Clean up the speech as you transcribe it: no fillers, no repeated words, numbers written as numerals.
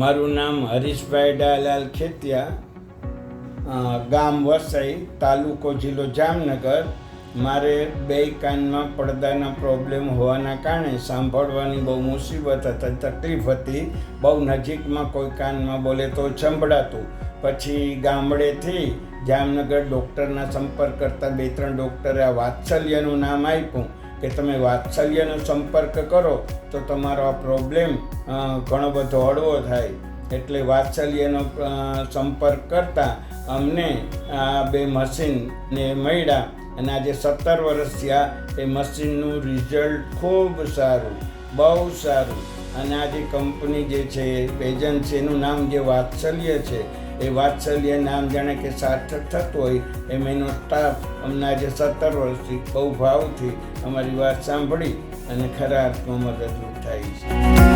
મારું નામ હરીશભાઈ ડાલાલ ખેતિયા, ગામ વસઈ, તાલુકો જિલ્લો જામનગર. મારે બે કાનમાં પડદાના પ્રોબ્લેમ હોવાના કારણે સાંભળવાની બહુ મુસીબત હતી, તકલીફ હતી. બહુ નજીકમાં કોઈ કાનમાં બોલે તો સંભળાતું. પછી ગામડેથી જામનગર ડૉક્ટરના સંપર્ક કરતાં 2-3 ડૉક્ટરે આ વાત્સલ્યનું નામ આપ્યું કે તમે વાત્સલ્યનો સંપર્ક કરો તો તમારો આ પ્રોબ્લેમ ઘણો બધો હળવો થાય. એટલે વાત્સલ્યનો સંપર્ક કરતાં અમને આ 2 મશીનને મળ્યા અને આજે 17 વર્ષ થયા. એ મશીનનું રિઝલ્ટ ખૂબ સારું, બહુ સારું. અને આ જે કંપની જે છે, એજન્સીનું નામ જે વાત્સલ્ય છે, એ વાત્સલ્ય નામ જાણે કે સાર્થક થતું હોય એમ એનો સ્ટાફ અમને આજે 17 વર્ષથી બહુ ભાવથી અમારી વાત સાંભળી અને ખરા અર્થમાં મદદરૂપ થાય છે.